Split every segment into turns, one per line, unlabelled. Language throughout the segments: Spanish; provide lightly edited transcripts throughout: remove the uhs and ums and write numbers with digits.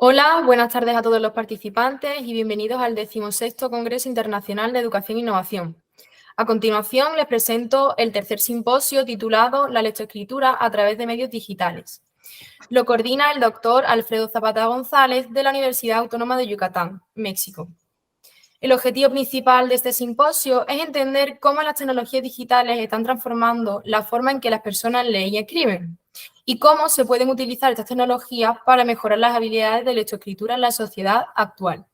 Hola, buenas tardes a todos los participantes y bienvenidos al 16º Congreso Internacional de Educación e Innovación. A continuación, les presento el tercer simposio titulado La lectoescritura a través de medios digitales. Lo coordina el doctor Alfredo Zapata González de la Universidad Autónoma de Yucatán, México. El objetivo principal de este simposio es entender cómo las tecnologías digitales están transformando la forma en que las personas leen y escriben y cómo se pueden utilizar estas tecnologías para mejorar las habilidades de lectoescritura en la sociedad actual.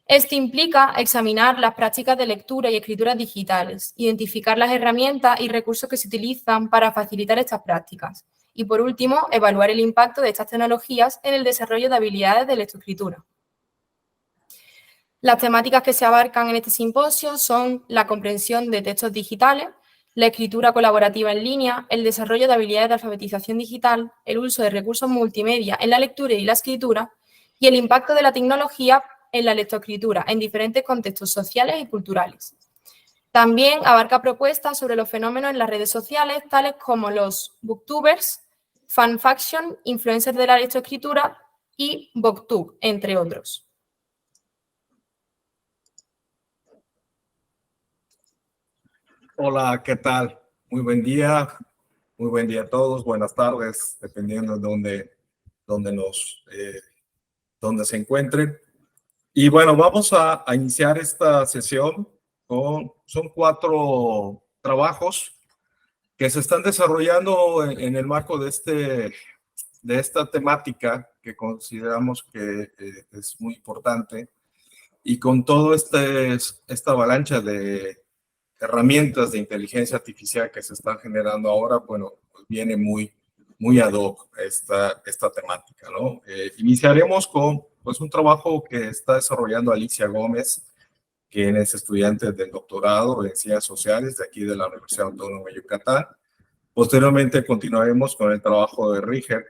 Esto implica examinar las prácticas de lectura y escritura digitales, identificar las herramientas y recursos que se utilizan para facilitar estas prácticas y, por último, evaluar el impacto de estas tecnologías en el desarrollo de habilidades de lectoescritura. Las temáticas que se abarcan en este simposio son la comprensión de textos digitales, la escritura colaborativa en línea, el desarrollo de habilidades de alfabetización digital, el uso de recursos multimedia en la lectura y la escritura y el impacto de la tecnología en la lectoescritura en diferentes contextos sociales y culturales. También abarca propuestas sobre los fenómenos en las redes sociales, tales como los booktubers, fanfaction, influencers de la lectoescritura y booktube, entre otros.
Hola, ¿qué tal? Muy buen día a todos, buenas tardes, dependiendo de dónde se encuentren. Y bueno, vamos a iniciar esta sesión son 4 trabajos que se están desarrollando en el marco de esta temática que consideramos que es muy importante y con todo esta avalancha de herramientas de inteligencia artificial que se están generando ahora, bueno, pues viene muy ad hoc esta temática, ¿no? Iniciaremos con pues, un trabajo que está desarrollando Alicia Gómez, quien es estudiante del doctorado en Ciencias Sociales de aquí de la Universidad Autónoma de Yucatán. Posteriormente continuaremos con el trabajo de Ríger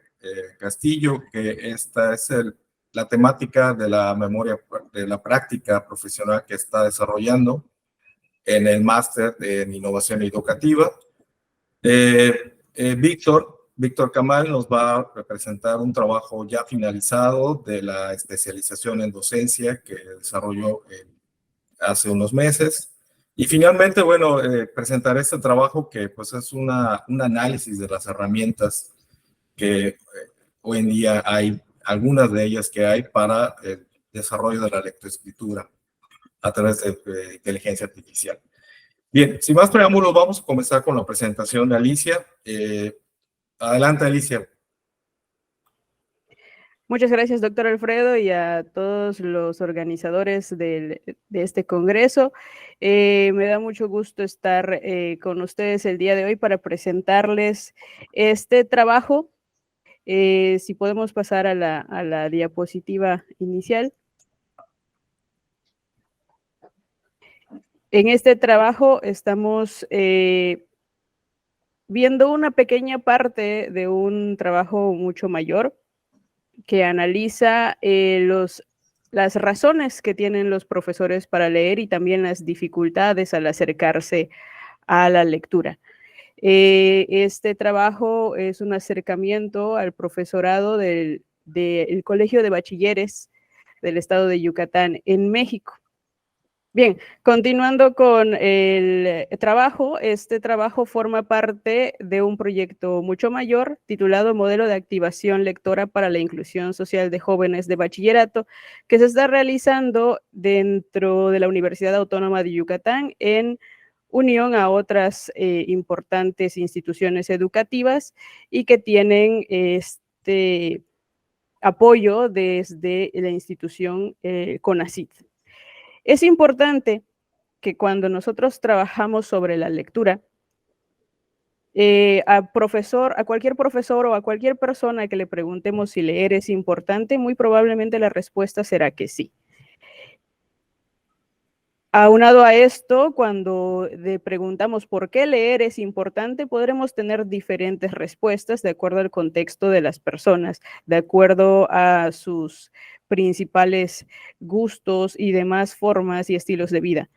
Castillo, que esta es la temática de la memoria, de la práctica profesional que está desarrollando en el máster en innovación educativa. Víctor Kamal nos va a presentar un trabajo ya finalizado de la especialización en docencia que desarrolló hace unos meses. Y finalmente, bueno, presentaré este trabajo que pues es un análisis de las herramientas que hoy en día hay, algunas de ellas que hay para el desarrollo de la lectoescritura a través de inteligencia artificial. Bien, sin más preámbulos, vamos a comenzar con la presentación de Alicia. Adelante, Alicia.
Muchas gracias, doctor Alfredo, y a todos los organizadores de este congreso. Me da mucho gusto estar con ustedes el día de hoy para presentarles este trabajo. Si podemos pasar a la diapositiva inicial. En este trabajo estamos viendo una pequeña parte de un trabajo mucho mayor que analiza las razones que tienen los profesores para leer y también las dificultades al acercarse a la lectura. Este trabajo es un acercamiento al profesorado del Colegio de Bachilleres del estado de Yucatán en México. Bien, continuando con el trabajo, este trabajo forma parte de un proyecto mucho mayor titulado Modelo de Activación Lectora para la Inclusión Social de Jóvenes de Bachillerato, que se está realizando dentro de la Universidad Autónoma de Yucatán en unión a otras importantes instituciones educativas y que tienen este apoyo desde la institución CONACYT. Es importante que cuando nosotros trabajamos sobre la lectura, a cualquier profesor o a cualquier persona que le preguntemos si leer es importante, muy probablemente la respuesta será que sí. Aunado a esto, cuando le preguntamos por qué leer es importante, podremos tener diferentes respuestas de acuerdo al contexto de las personas, de acuerdo a sus principales gustos y demás formas y estilos de vida.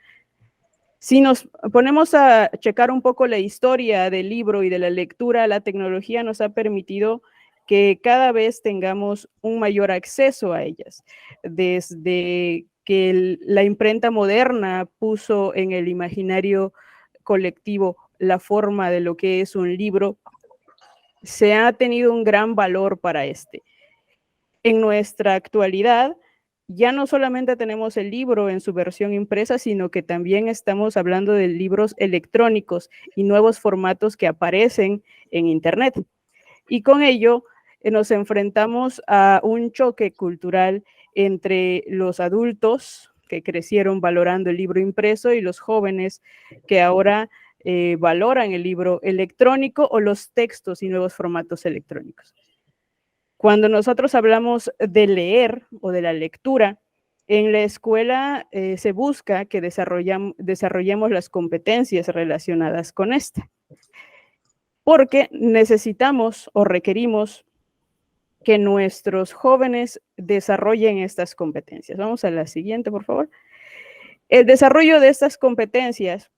Si nos ponemos a checar un poco la historia del libro y de la lectura, la tecnología nos ha permitido que cada vez tengamos un mayor acceso a ellas. Desde que la imprenta moderna puso en el imaginario colectivo la forma de lo que es un libro, se ha tenido un gran valor para este. En nuestra actualidad, ya no solamente tenemos el libro en su versión impresa, sino que también estamos hablando de libros electrónicos y nuevos formatos que aparecen en Internet. Y con ello nos enfrentamos a un choque cultural entre los adultos que crecieron valorando el libro impreso y los jóvenes que ahora valoran el libro electrónico o los textos y nuevos formatos electrónicos. Cuando nosotros hablamos de leer o de la lectura, en la escuela se busca que desarrollemos las competencias relacionadas con esta, porque necesitamos o requerimos que nuestros jóvenes desarrollen estas competencias. Vamos a la siguiente, por favor. El desarrollo de estas competencias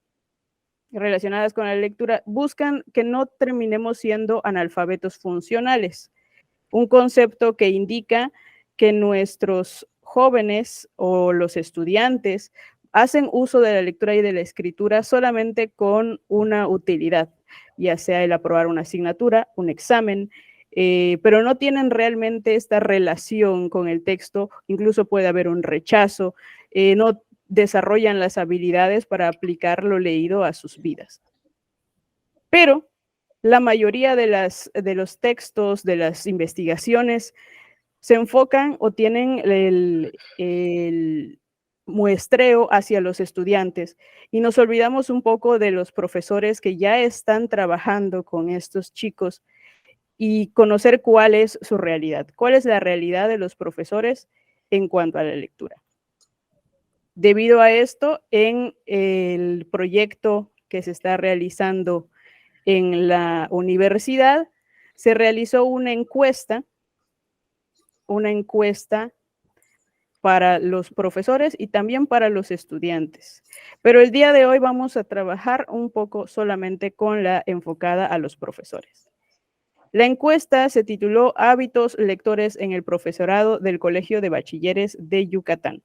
relacionadas con la lectura buscan que no terminemos siendo analfabetos funcionales, un concepto que indica que nuestros jóvenes o los estudiantes hacen uso de la lectura y de la escritura solamente con una utilidad, ya sea el aprobar una asignatura, un examen, pero no tienen realmente esta relación con el texto, incluso puede haber un rechazo, no desarrollan las habilidades para aplicar lo leído a sus vidas. Pero la mayoría de los textos, de las investigaciones, se enfocan o tienen el muestreo hacia los estudiantes y nos olvidamos un poco de los profesores que ya están trabajando con estos chicos y conocer cuál es su realidad, cuál es la realidad de los profesores en cuanto a la lectura. Debido a esto, en el proyecto que se está realizando en la universidad, se realizó una encuesta para los profesores y también para los estudiantes. Pero el día de hoy vamos a trabajar un poco solamente con la enfocada a los profesores. La encuesta se tituló Hábitos lectores en el profesorado del Colegio de Bachilleres de Yucatán.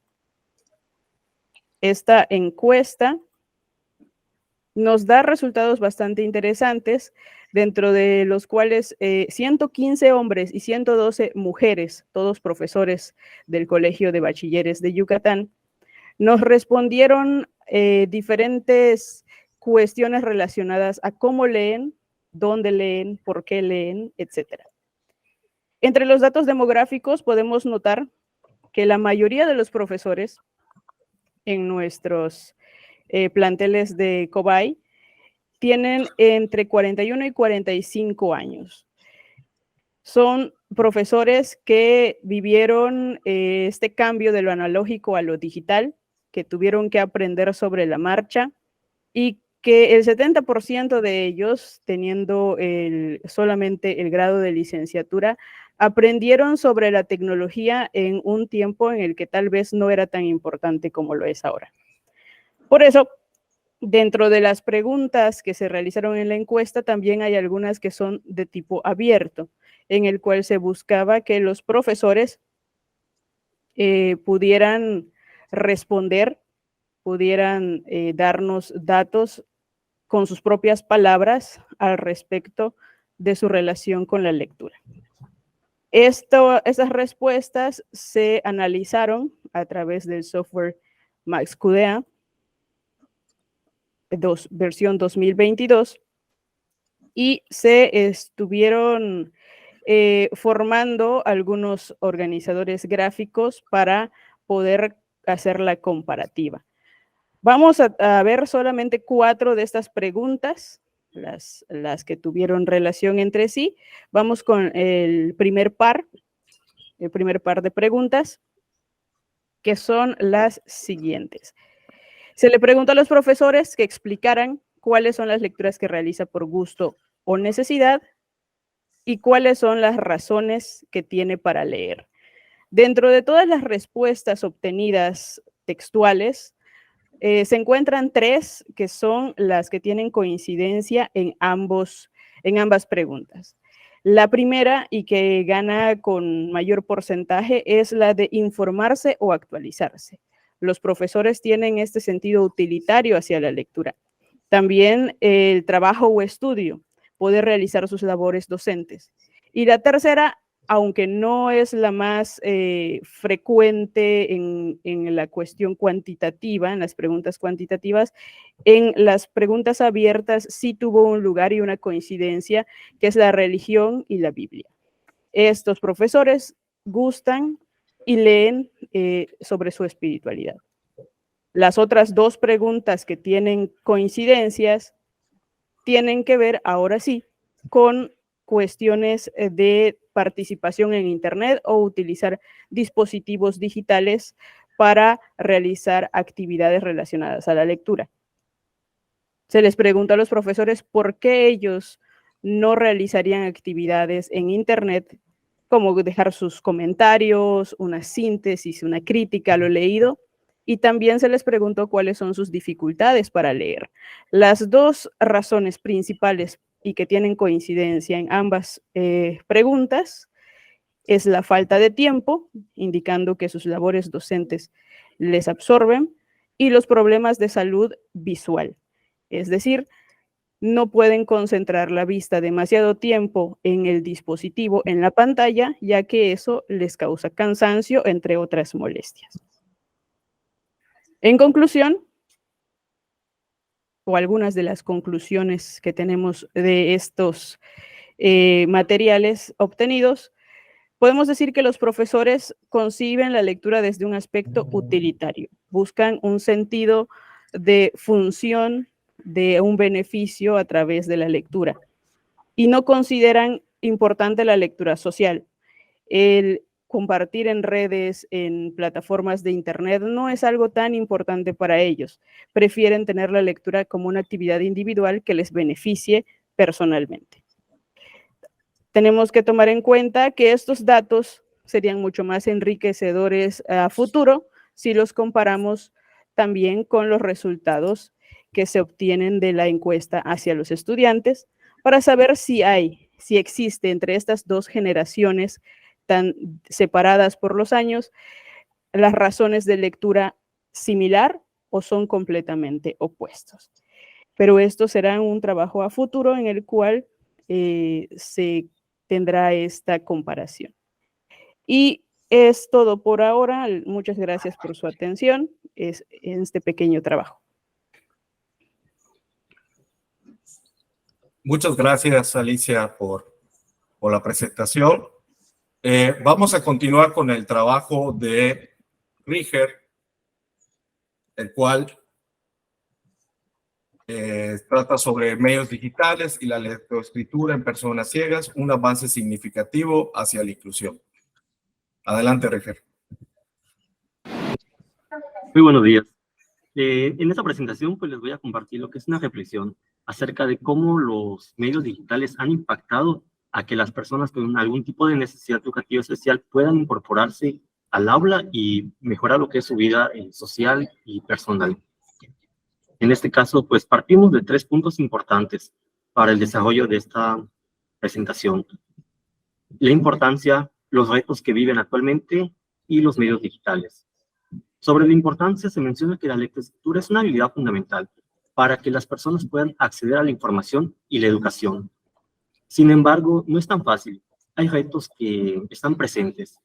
Esta encuesta nos da resultados bastante interesantes, dentro de los cuales 115 hombres y 112 mujeres, todos profesores del Colegio de Bachilleres de Yucatán, nos respondieron diferentes cuestiones relacionadas a cómo leen, dónde leen, por qué leen, etc. Entre los datos demográficos podemos notar que la mayoría de los profesores en nuestros planteles de Cobay tienen entre 41 y 45 años. Son profesores que vivieron este cambio de lo analógico a lo digital, que tuvieron que aprender sobre la marcha y que el 70% de ellos, teniendo solamente el grado de licenciatura, aprendieron sobre la tecnología en un tiempo en el que tal vez no era tan importante como lo es ahora. Por eso, dentro de las preguntas que se realizaron en la encuesta, también hay algunas que son de tipo abierto, en el cual se buscaba que los profesores pudieran responder, pudieran darnos datos con sus propias palabras al respecto de su relación con la lectura. Estas respuestas se analizaron a través del software MaxQDA, versión 2022, y se estuvieron formando algunos organizadores gráficos para poder hacer la comparativa. Vamos a ver solamente 4 de estas preguntas, las que tuvieron relación entre sí. Vamos con el primer par de preguntas, que son las siguientes. Se le preguntó a los profesores que explicaran cuáles son las lecturas que realiza por gusto o necesidad y cuáles son las razones que tiene para leer. Dentro de todas las respuestas obtenidas textuales, se encuentran 3 que son las que tienen coincidencia en ambas preguntas. La primera, y que gana con mayor porcentaje, es la de informarse o actualizarse. Los profesores tienen este sentido utilitario hacia la lectura. También el trabajo o estudio, poder realizar sus labores docentes. Y la tercera, aunque no es la más frecuente en la cuestión cuantitativa, en las preguntas cuantitativas, en las preguntas abiertas sí tuvo un lugar y una coincidencia, que es la religión y la Biblia. Estos profesores gustan y leen sobre su espiritualidad. Las otras dos preguntas que tienen coincidencias tienen que ver, ahora sí, con cuestiones de participación en Internet o utilizar dispositivos digitales para realizar actividades relacionadas a la lectura. Se les pregunta a los profesores por qué ellos no realizarían actividades en Internet, como dejar sus comentarios, una síntesis, una crítica a lo leído, y también se les preguntó cuáles son sus dificultades para leer. Las dos razones principales y que tienen coincidencia en ambas preguntas es la falta de tiempo, indicando que sus labores docentes les absorben, y los problemas de salud visual. Es decir, no pueden concentrar la vista demasiado tiempo en el dispositivo, en la pantalla, ya que eso les causa cansancio, entre otras molestias. En conclusión, o algunas de las conclusiones que tenemos de estos materiales obtenidos, podemos decir que los profesores conciben la lectura desde un aspecto utilitario, buscan un sentido de función, de un beneficio a través de la lectura, y no consideran importante la lectura social. El compartir en redes, en plataformas de Internet, no es algo tan importante para ellos. Prefieren tener la lectura como una actividad individual que les beneficie personalmente. Tenemos que tomar en cuenta que estos datos serían mucho más enriquecedores a futuro si los comparamos también con los resultados que se obtienen de la encuesta hacia los estudiantes, para saber si existe entre estas dos generaciones tan separadas por los años, las razones de lectura similar o son completamente opuestos. Pero esto será un trabajo a futuro en el cual se tendrá esta comparación. Y es todo por ahora. Muchas gracias por su atención en este pequeño trabajo.
Muchas gracias, Alicia, por la presentación. Vamos a continuar con el trabajo de Rieger, el cual trata sobre medios digitales y la lectoescritura en personas ciegas, un avance significativo hacia la inclusión. Adelante, Rieger.
Muy buenos días. En esta presentación pues les voy a compartir lo que es una reflexión acerca de cómo los medios digitales han impactado a que las personas con algún tipo de necesidad educativa especial puedan incorporarse al aula y mejorar lo que es su vida social y personal. En este caso, pues partimos de 3 puntos importantes para el desarrollo de esta presentación: la importancia, los retos que viven actualmente y los medios digitales. Sobre la importancia se menciona que la lectoescritura es una habilidad fundamental para que las personas puedan acceder a la información y la educación. Sin embargo, no es tan fácil. Hay retos que están presentes.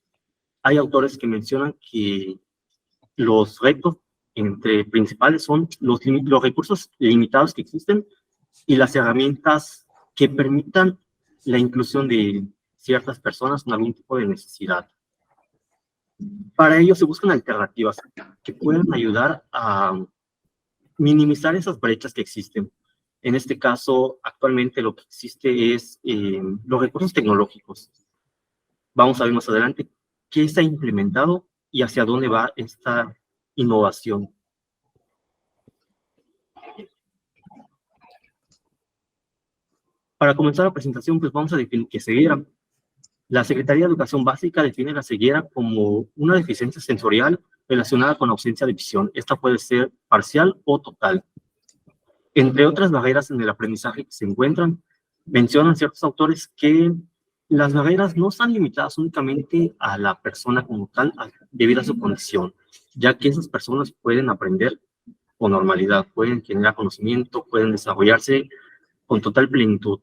Hay autores que mencionan que los retos entre principales son los recursos limitados que existen y las herramientas que permitan la inclusión de ciertas personas con algún tipo de necesidad. Para ello se buscan alternativas que puedan ayudar a minimizar esas brechas que existen. En este caso, actualmente lo que existe es los recursos tecnológicos. Vamos a ver más adelante qué se ha implementado y hacia dónde va esta innovación. Para comenzar la presentación, pues vamos a definir qué es ceguera. La Secretaría de Educación Básica define la ceguera como una deficiencia sensorial relacionada con ausencia de visión. Esta puede ser parcial o total. Entre otras barreras en el aprendizaje que se encuentran, mencionan ciertos autores que las barreras no están limitadas únicamente a la persona como tal, debido a su condición, ya que esas personas pueden aprender con normalidad, pueden generar conocimiento, pueden desarrollarse con total plenitud.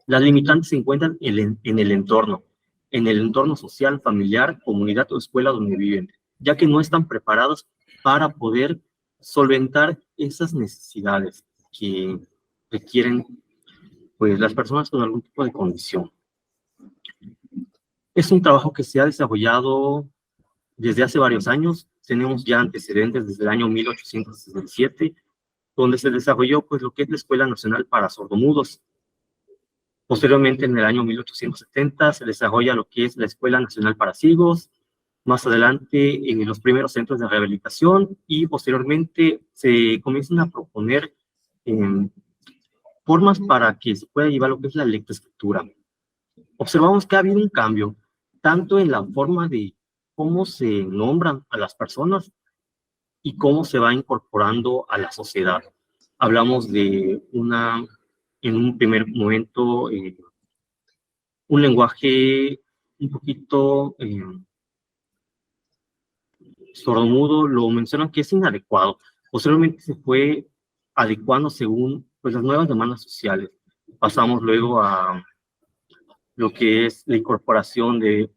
Las limitantes se encuentran en el entorno social, familiar, comunidad o escuela donde viven, ya que no están preparados para poder solventar esas necesidades que requieren, pues, las personas con algún tipo de condición. Es un trabajo que se ha desarrollado desde hace varios años. Tenemos ya antecedentes desde el año 1867, donde se desarrolló, pues, lo que es la Escuela Nacional para Sordomudos. Posteriormente, en el año 1870, se desarrolla lo que es la Escuela Nacional para Ciegos. Más adelante, en los primeros centros de rehabilitación, y posteriormente se comienzan a proponer formas para que se pueda llevar lo que es la lectoescritura. Observamos que ha habido un cambio, tanto en la forma de cómo se nombran a las personas y cómo se va incorporando a la sociedad. Hablamos de en un primer momento, un lenguaje un poquito sordomudo, lo mencionan que es inadecuado. Posteriormente se fue adecuando según, pues, las nuevas demandas sociales. Pasamos luego a lo que es la incorporación de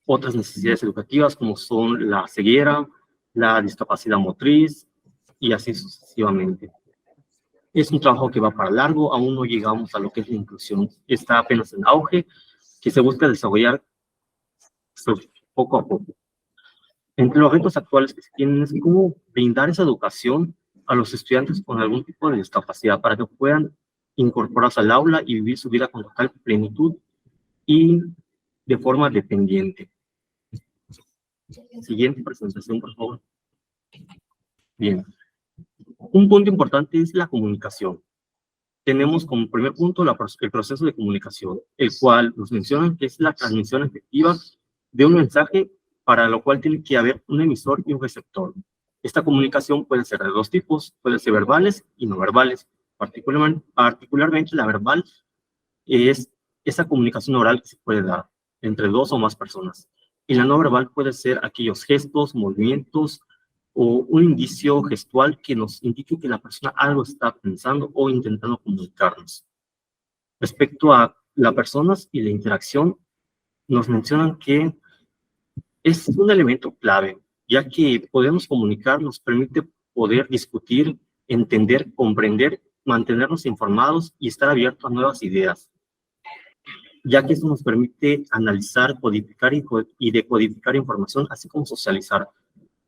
otras necesidades educativas, como son la ceguera, la discapacidad motriz, y así sucesivamente. Es un trabajo que va para largo, aún no llegamos a lo que es la inclusión. Está apenas en auge, que se busca desarrollar, pues, poco a poco. Entre los retos actuales que se tienen es cómo brindar esa educación a los estudiantes con algún tipo de discapacidad para que puedan incorporarse al aula y vivir su vida con total plenitud y de forma dependiente. Siguiente presentación, por favor. Bien. Un punto importante es la comunicación. Tenemos como primer punto el proceso de comunicación, el cual nos mencionan que es la transmisión efectiva de un mensaje, para lo cual tiene que haber un emisor y un receptor. Esta comunicación puede ser de dos tipos, puede ser verbales y no verbales. Particularmente la verbal es esa comunicación oral que se puede dar entre dos o más personas. Y la no verbal puede ser aquellos gestos, movimientos o un indicio gestual que nos indique que la persona algo está pensando o intentando comunicarnos. Respecto a las personas y la interacción, nos mencionan que es un elemento clave, ya que podemos comunicar, nos permite poder discutir, entender, comprender, mantenernos informados y estar abiertos a nuevas ideas, ya que eso nos permite analizar, codificar y decodificar información, así como socializar.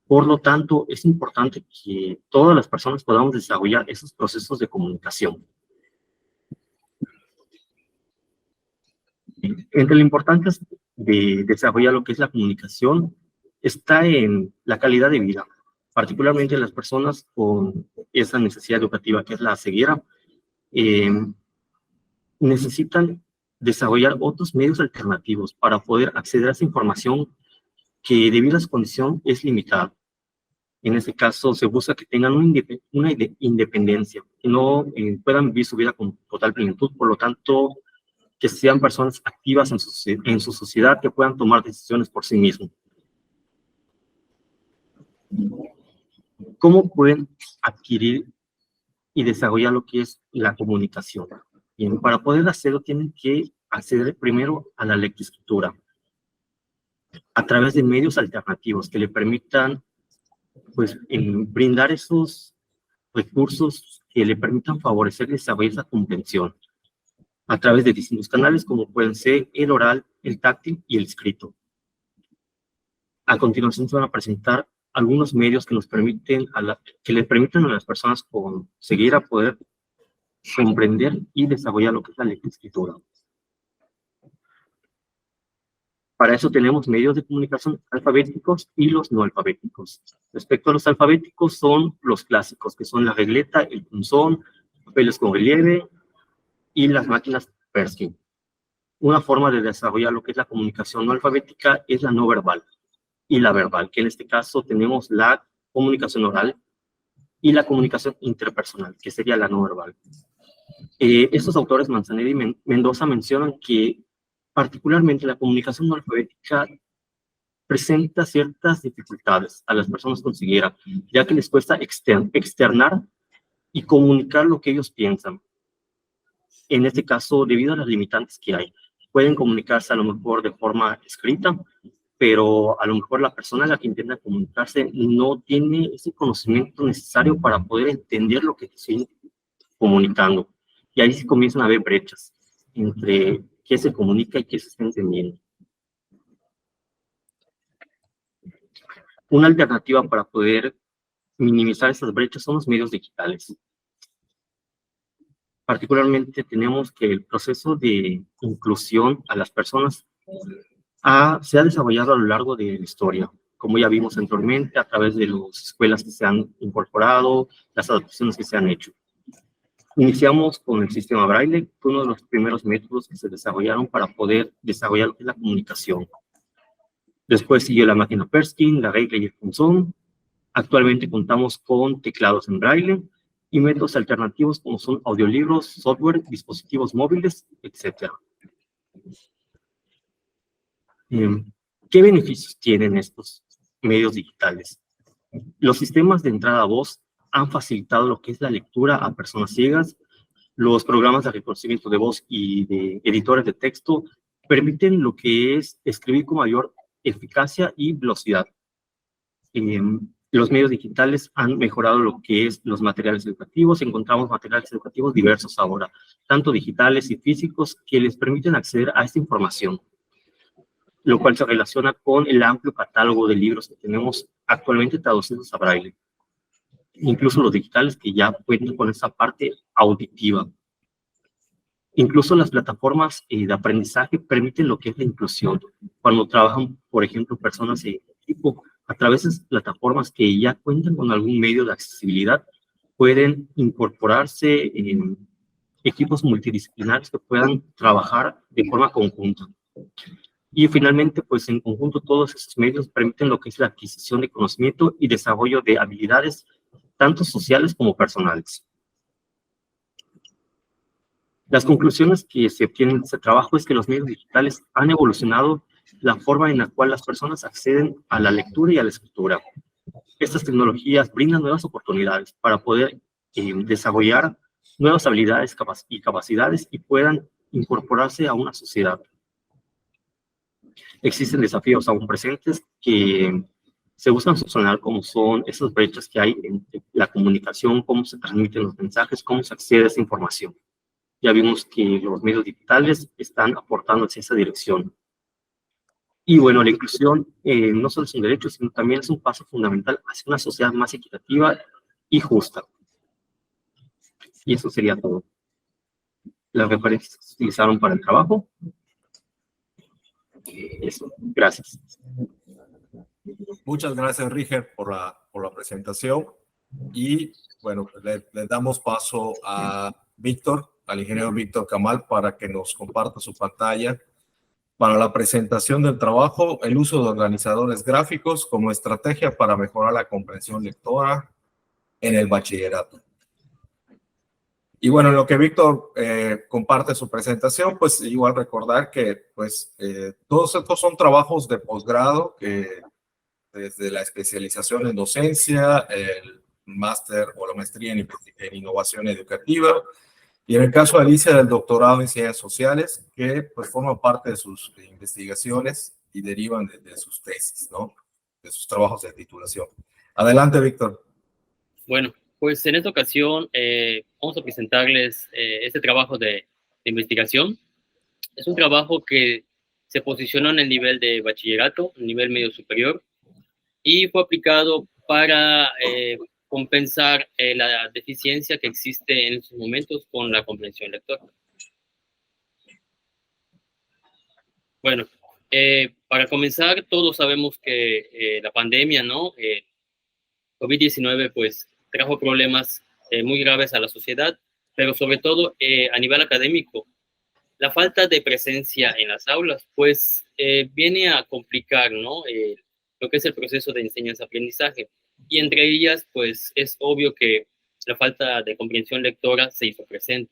Por lo tanto, es importante que todas las personas podamos desarrollar esos procesos de comunicación. Entre lo importante de desarrollar lo que es la comunicación está en la calidad de vida, particularmente las personas con esa necesidad educativa que es la ceguera, necesitan desarrollar otros medios alternativos para poder acceder a esa información que debido a su condición es limitada. En este caso se busca que tengan una independencia, que no puedan vivir su vida con total plenitud, por lo tanto que sean personas activas en su sociedad, que puedan tomar decisiones por sí mismos. ¿Cómo pueden adquirir y desarrollar lo que es la comunicación? Bien, para poder hacerlo tienen que acceder primero a la lectoescritura a través de medios alternativos que le permitan, pues, brindar esos recursos que le permitan favorecer y desarrollar esa comprensión a través de distintos canales como pueden ser el oral, el táctil y el escrito. A continuación se van a presentar algunos medios que le permitan a las personas con ceguera poder comprender y desarrollar lo que es la lectoescritura. Para eso tenemos medios de comunicación alfabéticos y los no alfabéticos. Respecto a los alfabéticos son los clásicos, que son la regleta, el punzón, papeles con relieve y las máquinas Perskin. Una forma de desarrollar lo que es la comunicación no alfabética es la no verbal y la verbal, que en este caso tenemos la comunicación oral y la comunicación interpersonal, que sería la no verbal. Estos autores, Manzanera y Mendoza, mencionan que Particularmente la comunicación no alfabética presenta ciertas dificultades a las personas con ceguera, ya que les cuesta externar y comunicar lo que ellos piensan. En este caso, debido a las limitantes que hay, pueden comunicarse a lo mejor de forma escrita, pero a lo mejor la persona a la que intenta comunicarse no tiene ese conocimiento necesario para poder entender lo que te estoy comunicando. Y ahí sí comienzan a haber brechas entre qué se comunica y qué se está entendiendo. Una alternativa para poder minimizar esas brechas son los medios digitales. Particularmente tenemos que el proceso de inclusión a las personas se ha desarrollado a lo largo de la historia, como ya vimos anteriormente, a través de las escuelas que se han incorporado, las adaptaciones que se han hecho. Iniciamos con el sistema Braille, fue uno de los primeros métodos que se desarrollaron para poder desarrollar lo que es la comunicación. Después siguió la máquina Perskin, la regla y el punzón. Actualmente contamos con teclados en Braille y métodos alternativos como son audiolibros, software, dispositivos móviles, etc. ¿Qué beneficios tienen estos medios digitales? Los sistemas de entrada a voz han facilitado lo que es la lectura a personas ciegas. Los programas de reconocimiento de voz y de editores de texto permiten lo que es escribir con mayor eficacia y velocidad. Los medios digitales han mejorado lo que es los materiales educativos. Encontramos materiales educativos diversos ahora, tanto digitales y físicos, que les permiten acceder a esta información, lo cual se relaciona con el amplio catálogo de libros que tenemos actualmente traducidos a Braille. Incluso los digitales que ya cuentan con esa parte auditiva. Incluso las plataformas de aprendizaje permiten lo que es la inclusión. Cuando trabajan, por ejemplo, personas de equipo, a través de plataformas que ya cuentan con algún medio de accesibilidad, pueden incorporarse en equipos multidisciplinarios que puedan trabajar de forma conjunta. Y finalmente, pues en conjunto todos esos medios permiten lo que es la adquisición de conocimiento y desarrollo de habilidades, tanto sociales como personales. Las conclusiones que se obtienen de este trabajo es que los medios digitales han evolucionado la forma en la cual las personas acceden a la lectura y a la escritura. Estas tecnologías brindan nuevas oportunidades para poder desarrollar nuevas habilidades y capacidades y puedan incorporarse a una sociedad. Existen desafíos aún presentes que se buscan subsanar, como son esas brechas que hay entre la comunicación, cómo se transmiten los mensajes, cómo se accede a esa información. Ya vimos que los medios digitales están aportando hacia esa dirección. Y bueno, la inclusión no solo es un derecho, sino también es un paso fundamental hacia una sociedad más equitativa y justa. Y eso sería todo. Las referencias que se utilizaron para el trabajo. Eso, gracias.
Muchas gracias, Riger, por la presentación. Y bueno, le damos paso a Víctor, al ingeniero Víctor Kamal, para que nos comparta su pantalla para la presentación del trabajo, el uso de organizadores gráficos como estrategia para mejorar la comprensión lectora en el bachillerato. Y bueno, en lo que Víctor comparte su presentación, pues igual recordar que pues todos estos son trabajos de posgrado que desde la especialización en docencia, el máster o la maestría en innovación educativa, y en el caso de Alicia, del doctorado en ciencias sociales, que pues forman parte de sus investigaciones y derivan de sus tesis, ¿no? De sus trabajos de titulación. Adelante, Víctor.
Bueno, pues en esta ocasión vamos a presentarles este trabajo de investigación. Es un trabajo que se posicionó en el nivel de bachillerato, el nivel medio superior, y fue aplicado para compensar la deficiencia que existe en estos momentos con la comprensión lectora. Bueno, para comenzar, todos sabemos que la pandemia, ¿no? COVID-19, pues, trajo problemas muy graves a la sociedad, pero sobre todo a nivel académico. La falta de presencia en las aulas, pues, viene a complicar, ¿no? Lo que es el proceso de enseñanza-aprendizaje. Y entre ellas, pues, es obvio que la falta de comprensión lectora se hizo presente.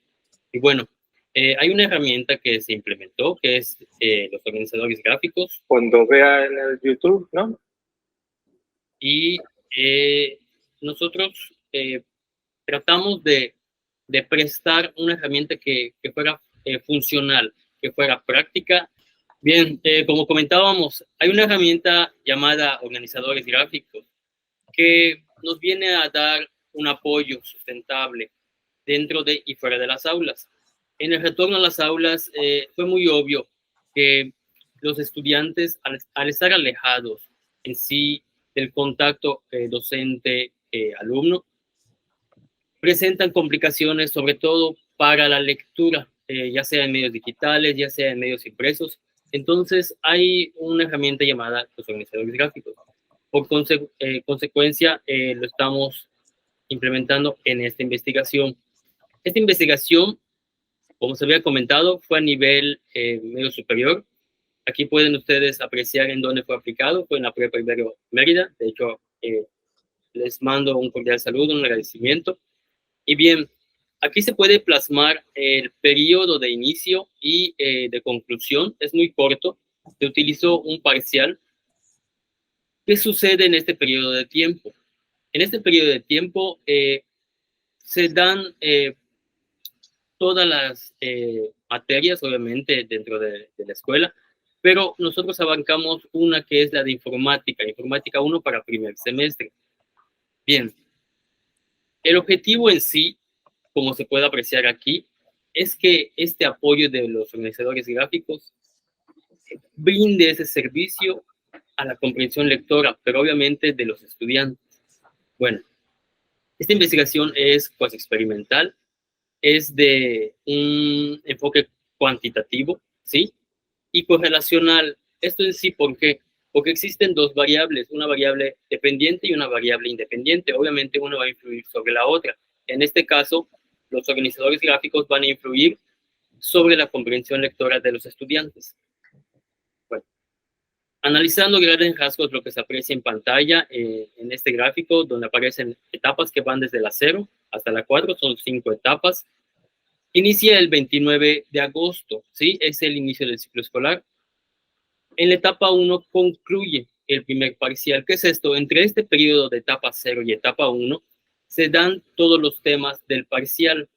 Y bueno, Hay una herramienta que se implementó, que es los organizadores gráficos.
Cuando vea en el YouTube, ¿no?
Y nosotros tratamos de prestar una herramienta que fuera funcional, que fuera práctica. Bien, como comentábamos, hay una herramienta llamada organizadores gráficos que nos viene a dar un apoyo sustentable dentro de y fuera de las aulas. En el retorno a las aulas fue muy obvio que los estudiantes, al estar alejados en sí del contacto docente-alumno, presentan complicaciones, sobre todo para la lectura, ya sea en medios digitales, ya sea en medios impresos. Entonces, hay una herramienta llamada los organizadores gráficos. Por consecuencia, lo estamos implementando en esta investigación. Esta investigación, como se había comentado, fue a nivel medio superior. Aquí pueden ustedes apreciar en dónde fue aplicado. Fue en la Prepa Ibero Mérida. De hecho, les mando un cordial saludo, un agradecimiento. Y bien, aquí se puede plasmar el periodo de inicio y de conclusión. Es muy corto. Se utilizó un parcial. ¿Qué sucede en este periodo de tiempo? En este periodo de tiempo se dan todas las materias, obviamente, dentro de la escuela, pero nosotros abarcamos una que es la de informática, informática 1 para primer semestre. Bien, el objetivo en sí, como se puede apreciar aquí, es que este apoyo de los organizadores gráficos brinde ese servicio a la comprensión lectora, pero obviamente de los estudiantes. Bueno, esta investigación es pues experimental, es de un enfoque cuantitativo, ¿sí? Y correlacional. Esto en sí, ¿por qué? Porque existen dos variables, una variable dependiente y una variable independiente. Obviamente una va a influir sobre la otra. En este caso, los organizadores gráficos van a influir sobre la comprensión lectora de los estudiantes. Bueno, analizando grandes rasgos lo que se aprecia en pantalla, en este gráfico, donde aparecen etapas que van desde la 0 hasta la 4, son 5 etapas. Inicia el 29 de agosto, ¿sí? Es el inicio del ciclo escolar. En la etapa 1 concluye el primer parcial. ¿Qué es esto? Entre este periodo de etapa 0 y etapa 1 se dan todos los temas del parcial.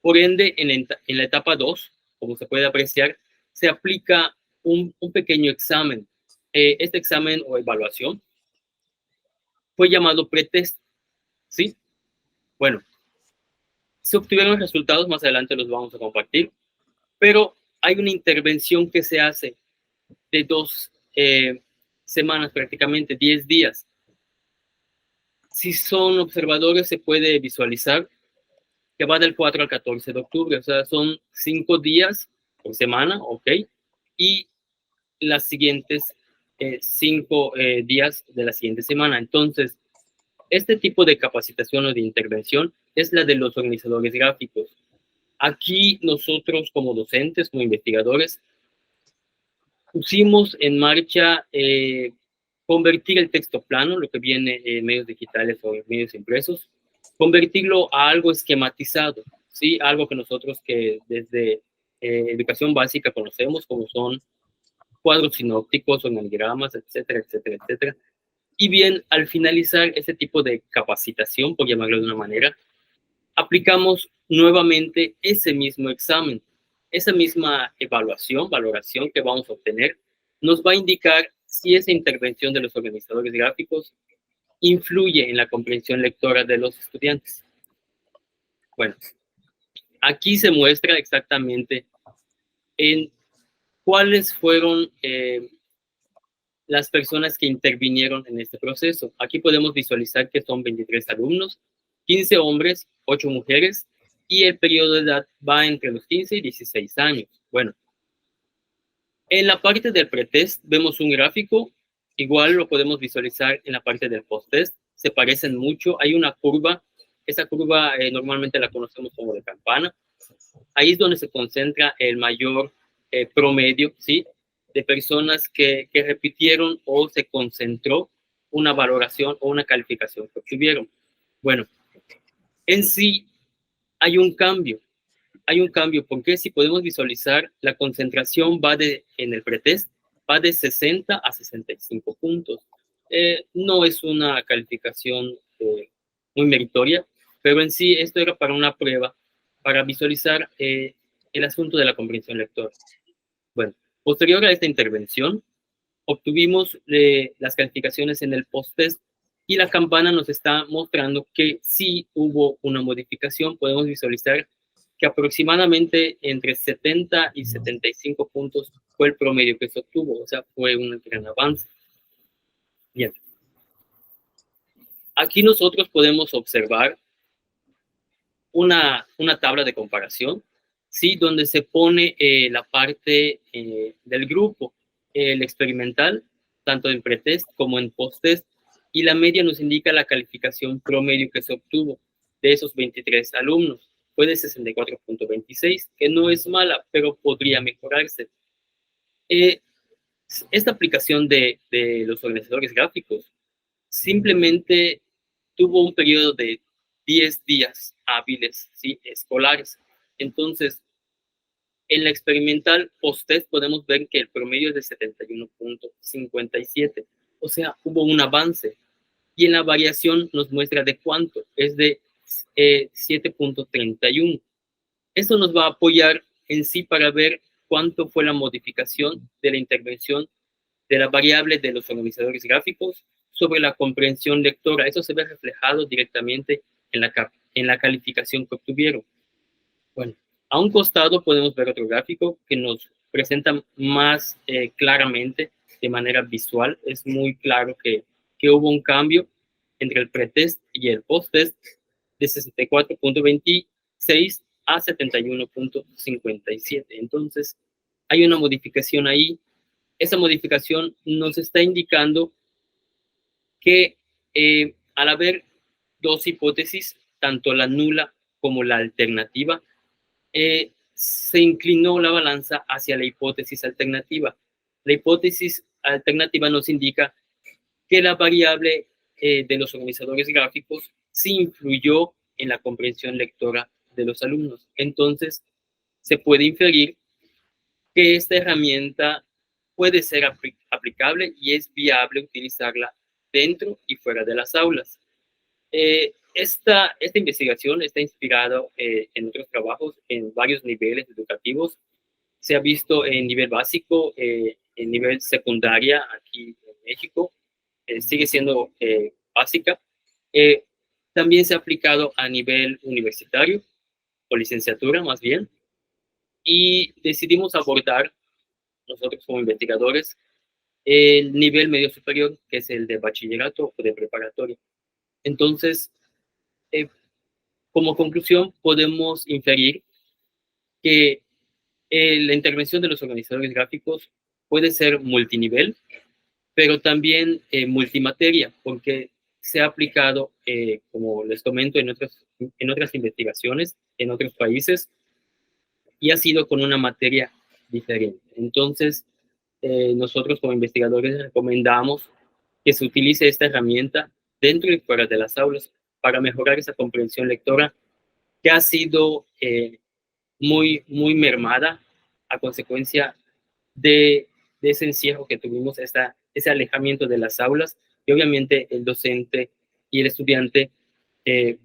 Por ende, en la etapa 2, como se puede apreciar, se aplica un pequeño examen. Este examen o evaluación fue llamado pretest, ¿sí? Bueno, se obtuvieron resultados, más adelante los vamos a compartir, pero hay una intervención que se hace de 2 semanas, prácticamente 10 días. Si son observadores, se puede visualizar que va del 4 al 14 de octubre, o sea, son 5 días por semana, ¿ok? Y las siguientes 5 días de la siguiente semana. Entonces, este tipo de capacitación o de intervención es la de los organizadores gráficos. Aquí nosotros como docentes, como investigadores, pusimos en marcha convertir el texto plano, lo que viene en medios digitales o en medios impresos, convertirlo a algo esquematizado, ¿sí? Algo que nosotros que desde educación básica conocemos, como son cuadros sinópticos, organigramas, etcétera, etcétera, etcétera. Y bien, al finalizar este tipo de capacitación, por llamarlo de una manera, aplicamos nuevamente ese mismo examen. Esa misma valoración que vamos a obtener, nos va a indicar si esa intervención de los organizadores gráficos influye en la comprensión lectora de los estudiantes. Bueno, aquí se muestra exactamente en cuáles fueron las personas que intervinieron en este proceso. Aquí podemos visualizar que son 23 alumnos, 15 hombres, 8 mujeres, y el periodo de edad va entre los 15 y 16 años. Bueno, en la parte del pretest vemos un gráfico, igual lo podemos visualizar en la parte del posttest, se parecen mucho, hay una curva, esa curva normalmente la conocemos como de campana, ahí es donde se concentra el mayor promedio, ¿sí?, de personas que repitieron o se concentró una valoración o una calificación que obtuvieron. Bueno, en sí hay un cambio hay un cambio, porque si podemos visualizar, la concentración en el pretest va de 60 a 65 puntos. No es una calificación muy meritoria, pero en sí esto era para una prueba, para visualizar el asunto de la comprensión lectora. Bueno, posterior a esta intervención, obtuvimos las calificaciones en el post-test y la campana nos está mostrando que sí hubo una modificación. Podemos visualizar que aproximadamente entre 70 y 75 puntos fue el promedio que se obtuvo, o sea, fue un gran avance. Bien. Aquí nosotros podemos observar una tabla de comparación, ¿sí? Donde se pone la parte del grupo, el experimental, tanto en pretest como en posttest, y la media nos indica la calificación promedio que se obtuvo de esos 23 alumnos. Fue de 64.26, que no es mala, pero podría mejorarse. Esta aplicación de los organizadores gráficos simplemente tuvo un periodo de 10 días hábiles, ¿sí? Escolares. Entonces, en la experimental post-test podemos ver que el promedio es de 71.57. O sea, hubo un avance. Y en la variación nos muestra de cuánto. Es de 7.31. Esto nos va a apoyar en sí para ver cuánto fue la modificación de la intervención de la variable de los organizadores gráficos sobre la comprensión lectora. Eso se ve reflejado directamente en la calificación que obtuvieron. Bueno, a un costado podemos ver otro gráfico que nos presenta más claramente, de manera visual. Es muy claro que hubo un cambio entre el pretest y el posttest de 64.26 a 71.57. Entonces, hay una modificación ahí. Esa modificación nos está indicando que al haber dos hipótesis, tanto la nula como la alternativa, se inclinó la balanza hacia la hipótesis alternativa. La hipótesis alternativa nos indica que la variable de los organizadores gráficos sí influyó en la comprensión lectora de los alumnos. Entonces, se puede inferir que esta herramienta puede ser aplicable y es viable utilizarla dentro y fuera de las aulas. Esta investigación está inspirada en otros trabajos en varios niveles educativos. Se ha visto en nivel básico, en nivel secundaria aquí en México, sigue siendo básica. También se ha aplicado a nivel universitario o licenciatura más bien, y decidimos abordar nosotros como investigadores el nivel medio superior, que es el de bachillerato o de preparatoria. Entonces, como conclusión, podemos inferir que la intervención de los organizadores gráficos puede ser multinivel, pero también multimateria, porque se ha aplicado, como les comento, en otras investigaciones, en otros países, y ha sido con una materia diferente. Entonces, nosotros como investigadores recomendamos que se utilice esta herramienta dentro y fuera de las aulas para mejorar esa comprensión lectora que ha sido muy mermada a consecuencia de ese encierro que tuvimos, ese alejamiento de las aulas, y obviamente el docente y el estudiante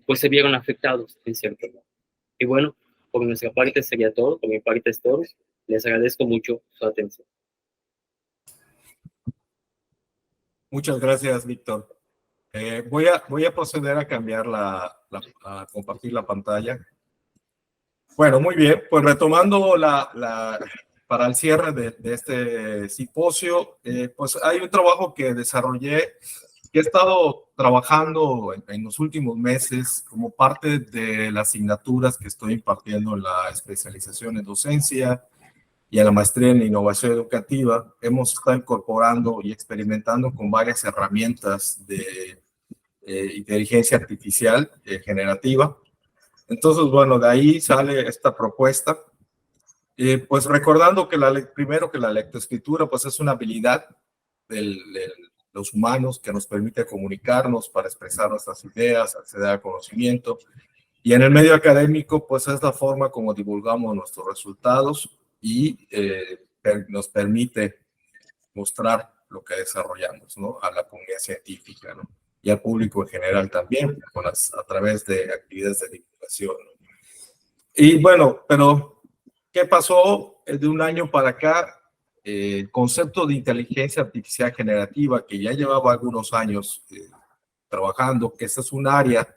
pues se vieron afectados en cierto modo. Y bueno, por nuestra parte sería todo, por mi parte es todo. Les agradezco mucho su atención.
Muchas gracias, Víctor. Voy a proceder a cambiar a compartir la pantalla. Bueno, muy bien, pues retomando para el cierre de este simposio, pues hay un trabajo que desarrollé, que he estado trabajando en los últimos meses como parte de las asignaturas que estoy impartiendo en la especialización en docencia y en la maestría en innovación educativa. Hemos estado incorporando y experimentando con varias herramientas de inteligencia artificial generativa. Entonces, bueno, de ahí sale esta propuesta. Pues recordando que primero que la lectoescritura pues es una habilidad de los humanos que nos permite comunicarnos para expresar nuestras ideas, acceder al conocimiento Y en el medio académico, pues es la forma como divulgamos nuestros resultados y nos permite mostrar lo que desarrollamos, ¿no? A la comunidad científica, ¿no? Y al público en general también, a través de actividades de divulgación, ¿no? Y bueno, pero ¿qué pasó de un año para acá? El concepto de inteligencia artificial generativa, que ya llevaba algunos años trabajando, que esta es un área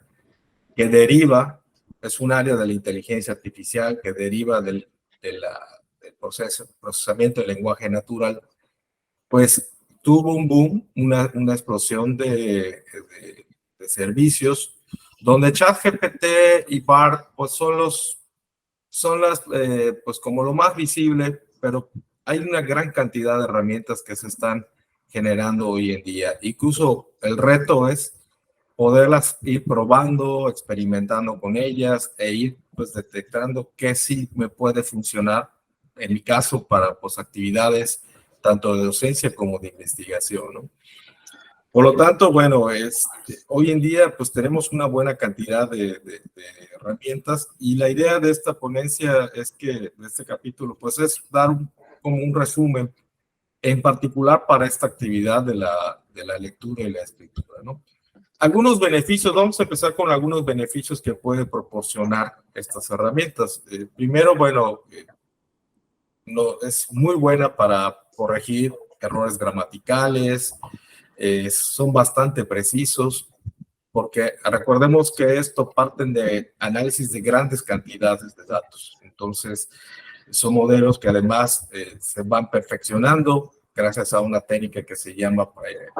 que deriva, es un área de la inteligencia artificial que deriva del procesamiento del lenguaje natural, pues tuvo un boom, una explosión de servicios, donde ChatGPT y BART pues son las, pues como lo más visible, pero hay una gran cantidad de herramientas que se están generando hoy en día. Incluso el reto es poderlas ir probando, experimentando con ellas e ir pues detectando qué sí me puede funcionar, en mi caso, para pues actividades tanto de docencia como de investigación, ¿no? Por lo tanto, bueno, hoy en día pues tenemos una buena cantidad de herramientas y la idea de esta ponencia es que, de este capítulo, pues es dar como un resumen, en particular para esta actividad de la lectura y la escritura, ¿no? Algunos beneficios, vamos a empezar con algunos beneficios que pueden proporcionar estas herramientas. Primero, bueno, es muy buena para corregir errores gramaticales, son bastante precisos, porque recordemos que esto parten de análisis de grandes cantidades de datos. Entonces, son modelos que además se van perfeccionando gracias a una técnica que se llama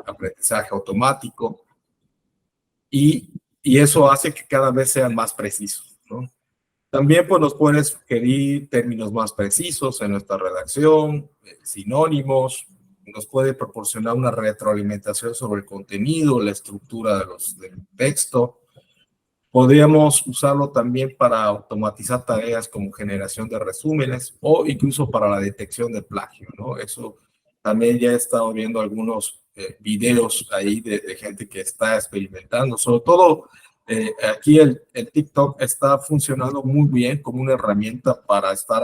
aprendizaje automático, y eso hace que cada vez sean más precisos, ¿no? También pues nos pueden sugerir términos más precisos en nuestra redacción, sinónimos, nos puede proporcionar una retroalimentación sobre el contenido, la estructura del texto. Podríamos usarlo también para automatizar tareas como generación de resúmenes o incluso para la detección de plagio, ¿no? Eso también ya he estado viendo algunos videos ahí de gente que está experimentando. Sobre todo aquí el TikTok está funcionando muy bien como una herramienta para estar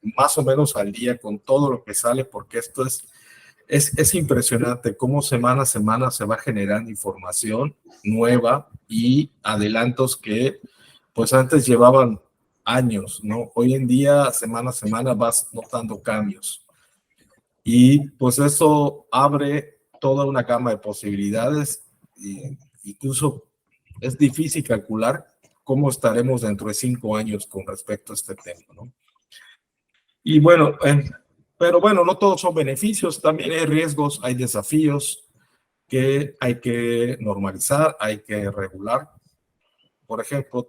más o menos al día con todo lo que sale, porque esto es impresionante cómo semana a semana se va generando información nueva y adelantos que pues antes llevaban años, ¿no? Hoy en día, semana a semana, vas notando cambios. Y pues eso abre toda una gama de posibilidades. Incluso es difícil calcular cómo estaremos dentro de 5 años con respecto a este tema, ¿no? Y bueno, pero bueno, no todos son beneficios, también hay riesgos, hay desafíos que hay que normalizar, hay que regular. Por ejemplo,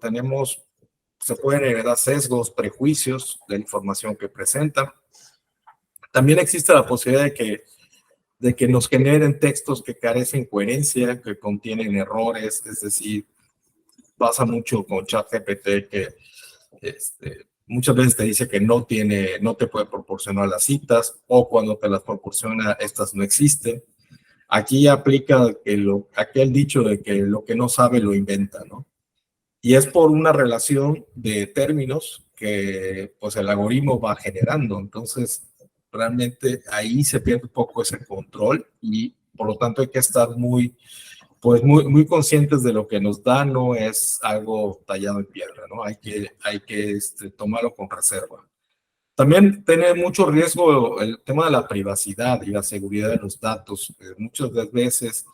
se pueden heredar sesgos, prejuicios de la información que presentan. También existe la posibilidad de que nos generen textos que carecen coherencia, que contienen errores, es decir, pasa mucho con ChatGPT que muchas veces te dice que no te puede proporcionar las citas, o cuando te las proporciona, estas no existen. Aquí aplica aquel dicho de que lo que no sabe lo inventa, ¿no? Y es por una relación de términos que pues el algoritmo va generando. Entonces, realmente ahí se pierde un poco ese control y por lo tanto hay que estar muy conscientes de lo que nos da, no es algo tallado en piedra, ¿no? Hay que tomarlo con reserva. También tiene mucho riesgo el tema de la privacidad y la seguridad de los datos. Muchas veces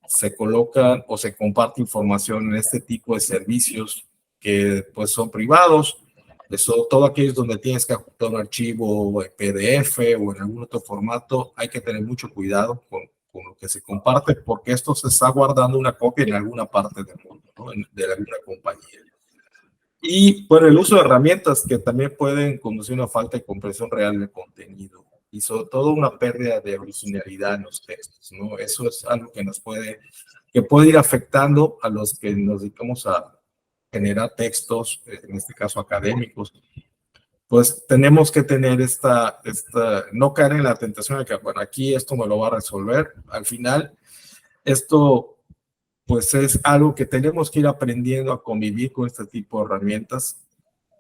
se colocan o se comparte información en este tipo de servicios que pues son privados. Eso, todo aquello donde tienes que apuntar un archivo en PDF o en algún otro formato, hay que tener mucho cuidado con lo que se comparte, porque esto se está guardando una copia en alguna parte del mundo, ¿no? De alguna compañía. Y por el uso de herramientas que también pueden conducir a una falta de comprensión real del contenido y sobre todo una pérdida de originalidad en los textos, ¿no? Eso es algo que puede ir afectando a los que nos dedicamos a generar textos, en este caso académicos. Pues tenemos que tener no caer en la tentación de que, bueno, aquí esto me lo va a resolver. Al final, esto pues es algo que tenemos que ir aprendiendo a convivir con este tipo de herramientas,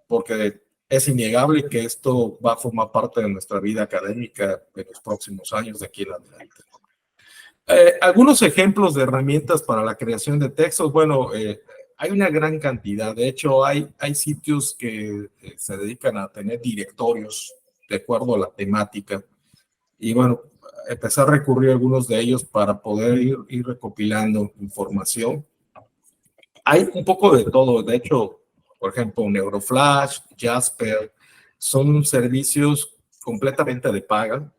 porque es innegable que esto va a formar parte de nuestra vida académica en los próximos años de aquí en adelante. Algunos ejemplos de herramientas para la creación de textos. Bueno, hay una gran cantidad. De hecho, hay sitios que se dedican a tener directorios de acuerdo a la temática. Y bueno, empecé a recurrir a algunos de ellos para poder ir recopilando información. Hay un poco de todo. De hecho, por ejemplo, Neuroflash, Jasper, son servicios completamente de paga,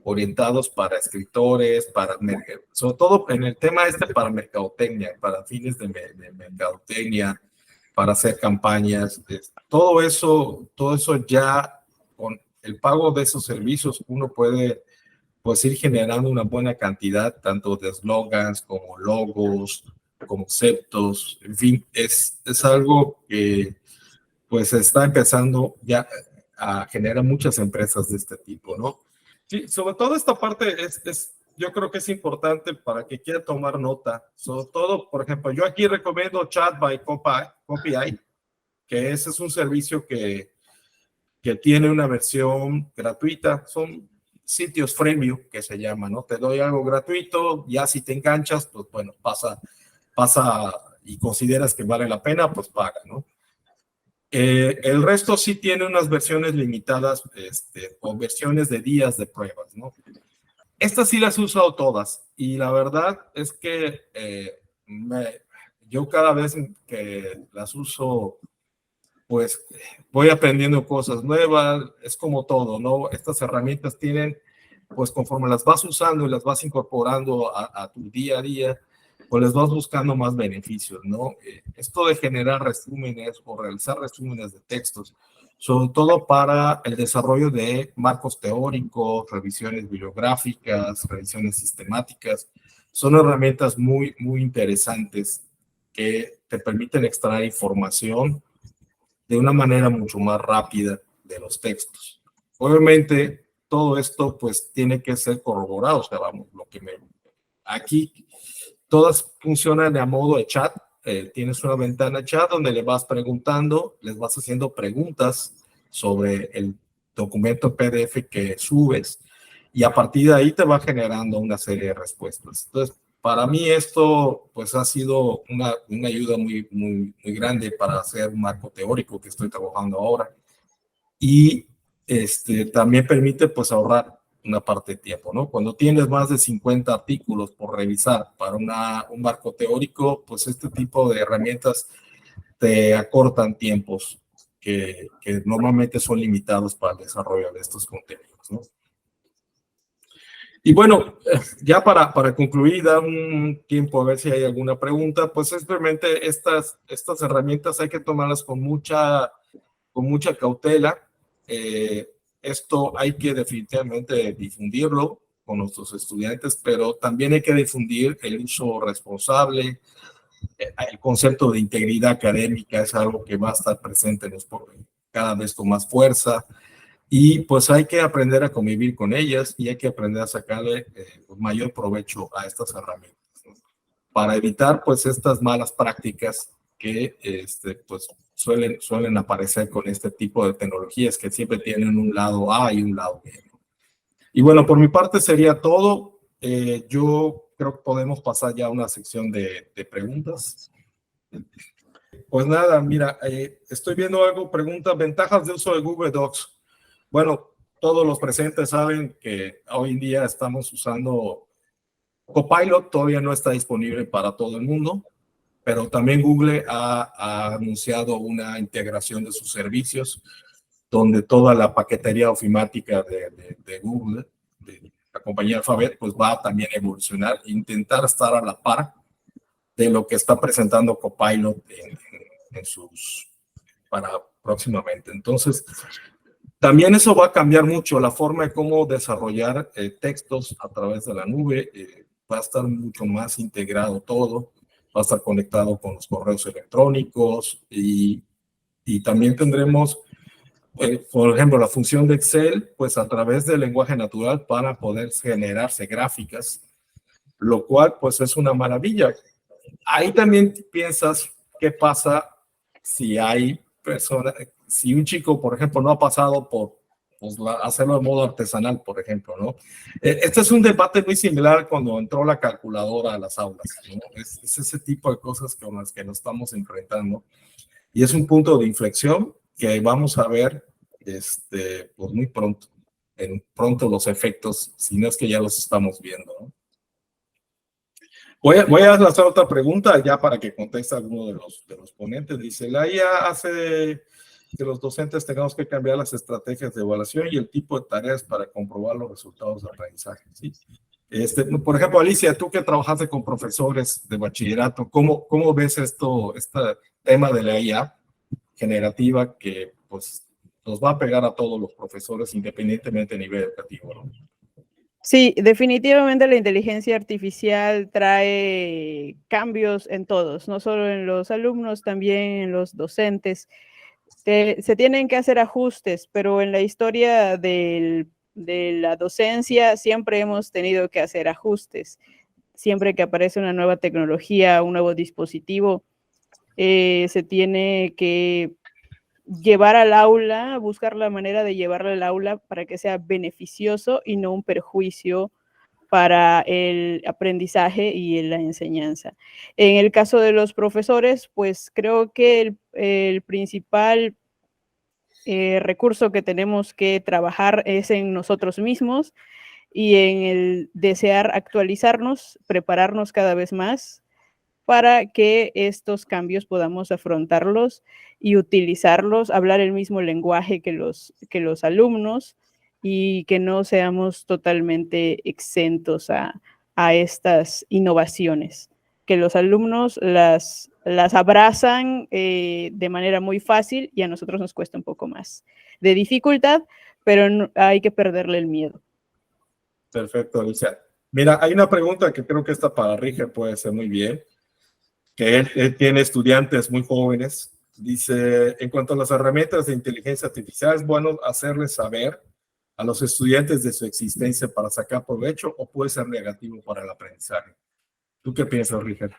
orientados para escritores, sobre todo en el tema para mercadotecnia, para fines de mercadotecnia, para hacer campañas. Todo eso ya, con el pago de esos servicios, uno puede pues ir generando una buena cantidad, tanto de eslogans como logos, conceptos, en fin, es algo que pues está empezando ya a generar muchas empresas de este tipo, ¿no? Sí, sobre todo esta parte yo creo que es importante para que quiera tomar nota. Sobre todo, por ejemplo, yo aquí recomiendo Chat by Copy, que ese es un servicio que tiene una versión gratuita. Son sitios freemium que se llama, ¿no? Te doy algo gratuito, ya si te enganchas, pues bueno, pasa y consideras que vale la pena, pues paga, ¿no? El resto sí tiene unas versiones limitadas o versiones de días de pruebas, ¿no? Estas sí las he usado todas y la verdad es que yo cada vez que las uso, pues voy aprendiendo cosas nuevas. Es como todo, ¿no? Estas herramientas tienen, pues conforme las vas usando y las vas incorporando a tu día a día, pues les vas buscando más beneficios, ¿no? Esto de generar resúmenes o realizar resúmenes de textos, sobre todo para el desarrollo de marcos teóricos, revisiones bibliográficas, revisiones sistemáticas, son herramientas muy, muy interesantes que te permiten extraer información de una manera mucho más rápida de los textos. Obviamente, todo esto pues tiene que ser corroborado, o sea, vamos, aquí todas funcionan a modo de chat. Tienes una ventana chat donde le vas preguntando, les vas haciendo preguntas sobre el documento PDF que subes y a partir de ahí te va generando una serie de respuestas. Entonces, para mí esto pues ha sido una ayuda muy, muy, muy grande para hacer un marco teórico que estoy trabajando ahora. Y también permite pues ahorrar una parte de tiempo, ¿no? Cuando tienes más de 50 artículos por revisar para un marco teórico, pues este tipo de herramientas te acortan tiempos que normalmente son limitados para el desarrollo de estos contenidos, ¿no? Y bueno, ya para concluir, dar un tiempo a ver si hay alguna pregunta, pues simplemente estas herramientas hay que tomarlas con mucha cautela. Esto hay que definitivamente difundirlo con nuestros estudiantes, pero también hay que difundir el uso responsable. El concepto de integridad académica es algo que va a estar presente cada vez con más fuerza. Y pues hay que aprender a convivir con ellas y hay que aprender a sacarle mayor provecho a estas herramientas, ¿no? Para evitar pues estas malas prácticas que pues suelen aparecer con este tipo de tecnologías que siempre tienen un lado A y un lado B, ¿no? Y bueno, por mi parte sería todo. Yo creo que podemos pasar ya a una sección de preguntas. Pues nada, mira, estoy viendo algo, pregunta, ventajas de uso de Google Docs. Bueno, todos los presentes saben que hoy en día estamos usando Copilot, todavía no está disponible para todo el mundo, pero también Google ha anunciado una integración de sus servicios, donde toda la paquetería ofimática de Google, de la compañía Alphabet, pues va a también evolucionar, intentar estar a la par de lo que está presentando Copilot para próximamente. Entonces, también eso va a cambiar mucho la forma de cómo desarrollar textos a través de la nube. Va a estar mucho más integrado todo, va a estar conectado con los correos electrónicos y también tendremos, por ejemplo, la función de Excel, pues a través del lenguaje natural para poder generarse gráficas, lo cual pues es una maravilla. ahí también piensas qué pasa si hay personas, si un chico, por ejemplo, no ha pasado por pues, hacerlo de modo artesanal, por ejemplo, ¿no? Este es un debate muy similar cuando entró la calculadora a las aulas, ¿no? Es ese tipo de cosas con las que nos estamos enfrentando. Y es un punto de inflexión que vamos a ver pues muy pronto, pronto los efectos, si no es que ya los estamos viendo, ¿no? Voy a hacer otra pregunta ya para que conteste alguno de los ponentes. Dice, la IA hace que los docentes tengamos que cambiar las estrategias de evaluación y el tipo de tareas para comprobar los resultados de aprendizaje, ¿sí? Por ejemplo, Alicia, tú que trabajaste con profesores de bachillerato, ¿cómo ves este tema de la IA generativa que pues nos va a pegar a todos los profesores independientemente de nivel educativo, ¿no?
Sí, definitivamente la inteligencia artificial trae cambios en todos, no solo en los alumnos, también en los docentes. Se tienen que hacer ajustes, pero en la historia de la docencia siempre hemos tenido que hacer ajustes. Siempre que aparece una nueva tecnología, un nuevo dispositivo, se tiene que llevar al aula, buscar la manera de llevarlo al aula para que sea beneficioso y no un perjuicio para el aprendizaje y la enseñanza. En el caso de los profesores, pues creo que el principal recurso que tenemos que trabajar es en nosotros mismos y en el desear actualizarnos, prepararnos cada vez más para que estos cambios podamos afrontarlos y utilizarlos, hablar el mismo lenguaje que los alumnos y que no seamos totalmente exentos a estas innovaciones, que los alumnos las abrazan de manera muy fácil y a nosotros nos cuesta un poco más de dificultad, pero no, hay que perderle el miedo.
Perfecto, Alicia. Mira, hay una pregunta que creo que esta para Riger puede ser muy bien, que él tiene estudiantes muy jóvenes. Dice, en cuanto a las herramientas de inteligencia artificial, ¿es bueno hacerles saber a los estudiantes de su existencia para sacar provecho o puede ser negativo para el aprendizaje? ¿Tú qué piensas, Riger?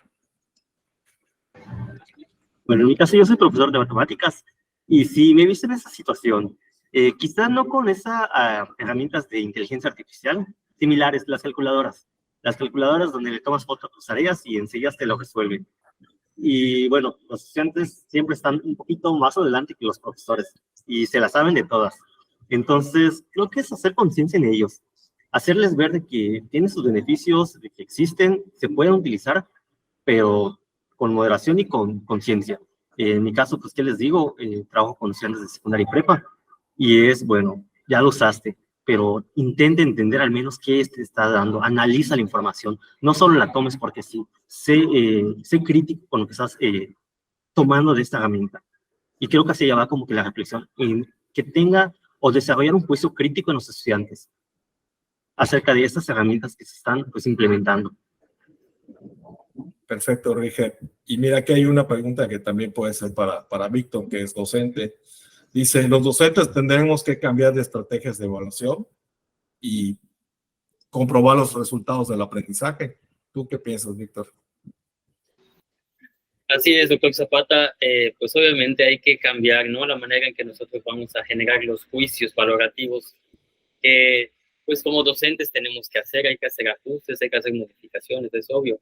Bueno, en mi caso yo soy profesor de matemáticas y sí me he visto en esa situación. Quizás no con esas herramientas de inteligencia artificial similares, las calculadoras. Las calculadoras donde le tomas foto a tus tareas y enseguida te lo resuelven. Y bueno, los estudiantes siempre están un poquito más adelante que los profesores y se la saben de todas. Entonces, creo que es hacer conciencia en ellos, hacerles ver de que tienen sus beneficios, de que existen, se pueden utilizar, pero con moderación y con conciencia. En mi caso, pues, ¿qué les digo? Trabajo con estudiantes de secundaria y prepa y es, bueno, ya lo usaste, pero intenta entender al menos qué te está dando, analiza la información, no solo la tomes porque sí, sé crítico con lo que estás tomando de esta herramienta. Y creo que así ya va como que la reflexión, en que tenga o desarrollar un juicio crítico en los estudiantes acerca de estas herramientas que se están pues implementando.
Perfecto, Riger. Y mira que hay una pregunta que también puede ser para Víctor, que es docente. Dice, los docentes tendremos que cambiar de estrategias de evaluación y comprobar los resultados del aprendizaje. ¿Tú qué piensas, Víctor?
Así es, doctor Zapata, pues obviamente hay que cambiar, ¿no?, la manera en que nosotros vamos a generar los juicios valorativos que, pues como docentes tenemos que hacer, hay que hacer ajustes, hay que hacer modificaciones, es obvio.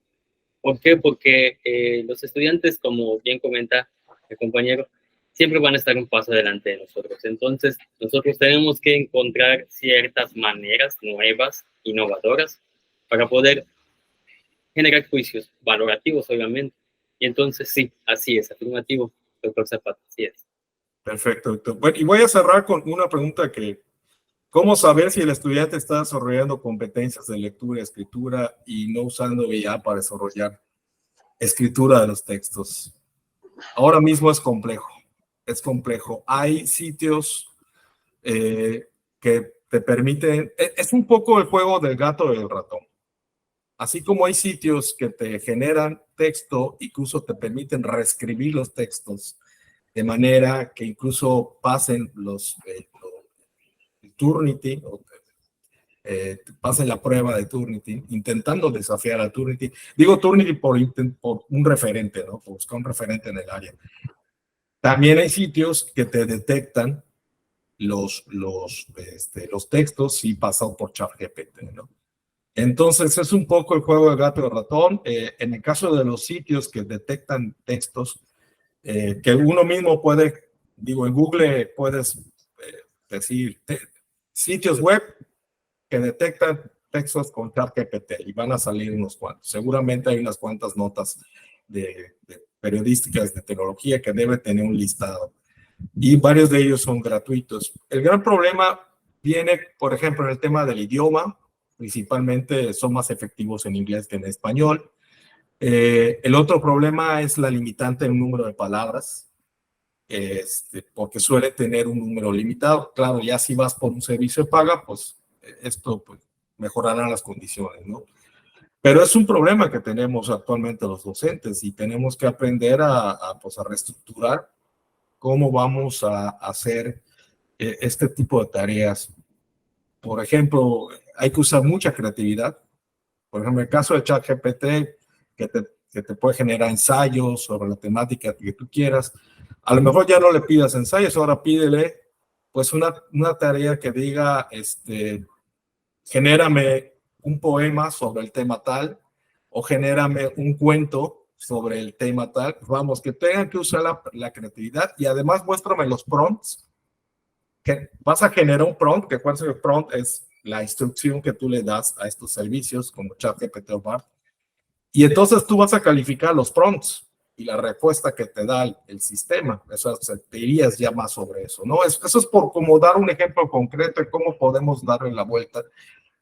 ¿Por qué? Porque los estudiantes, como bien comenta el compañero, siempre van a estar un paso adelante de nosotros. Entonces, nosotros tenemos que encontrar ciertas maneras nuevas, innovadoras, para poder generar juicios valorativos, obviamente. Y entonces, sí, así es, afirmativo, doctor Zapata, así es.
Perfecto, doctor. Bueno, y voy a cerrar con una pregunta que, ¿cómo saber si el estudiante está desarrollando competencias de lectura y escritura y no usando IA para desarrollar escritura de los textos? Ahora mismo es complejo. Hay sitios que te permiten, es un poco el juego del gato y el ratón. Así como hay sitios que te generan texto, incluso te permiten reescribir los textos de manera que incluso pasen el Turnitin, pasen la prueba de Turnitin, intentando desafiar a Turnitin. Digo Turnitin por un referente, ¿no? Por buscar un referente en el área. También hay sitios que te detectan los textos si pasado por ChatGPT, ¿no? Entonces es un poco el juego de gato y ratón. En el caso de los sitios que detectan textos, que uno mismo puede, digo, en Google puedes decir sitios web que detectan textos con ChatGPT y van a salir unos cuantos. Seguramente hay unas cuantas notas de periodísticas de tecnología que debe tener un listado. Y varios de ellos son gratuitos. El gran problema viene, por ejemplo, en el tema del idioma. Principalmente son más efectivos en inglés que en español. El otro problema es la limitante en un número de palabras, porque suele tener un número limitado. Claro, ya si vas por un servicio de paga, pues esto pues, mejorará las condiciones, ¿no? Pero es un problema que tenemos actualmente los docentes y tenemos que aprender pues a reestructurar cómo vamos a hacer este tipo de tareas. Por ejemplo, hay que usar mucha creatividad. Por ejemplo, en el caso de ChatGPT, que te puede generar ensayos sobre la temática que tú quieras. A lo mejor ya no le pidas ensayos, ahora pídele pues una tarea que diga, genérame un poema sobre el tema tal o genérame un cuento sobre el tema tal. Vamos, que tengan que usar la creatividad y además muéstrame los prompts. Que vas a generar un prompt, que cuál es el prompt es la instrucción que tú le das a estos servicios como ChatGPT o BART. Y entonces tú vas a calificar los prompts y la respuesta que te da el sistema. Eso te irías ya más sobre eso, ¿no? Eso es por como dar un ejemplo concreto de cómo podemos darle la vuelta,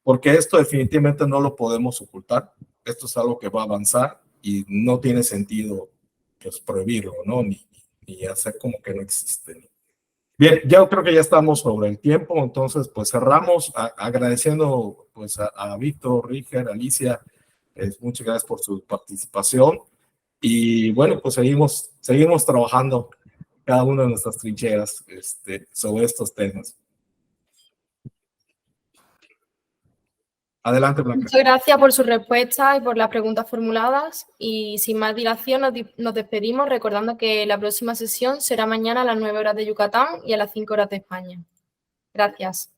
porque esto definitivamente no lo podemos ocultar. Esto es algo que va a avanzar y no tiene sentido pues, prohibirlo, ¿no? Ni hacer como que no existe, ¿no? Bien, yo creo que ya estamos sobre el tiempo, entonces pues cerramos agradeciendo pues a Víctor, Ríger, Alicia, muchas gracias por su participación y bueno, pues seguimos trabajando cada una de nuestras trincheras sobre estos temas. Adelante, Blanca.
Muchas gracias por su respuesta y por las preguntas formuladas. Y sin más dilación, nos despedimos recordando que la próxima sesión será mañana a las 9 horas de Yucatán y a las 5 horas de España. Gracias.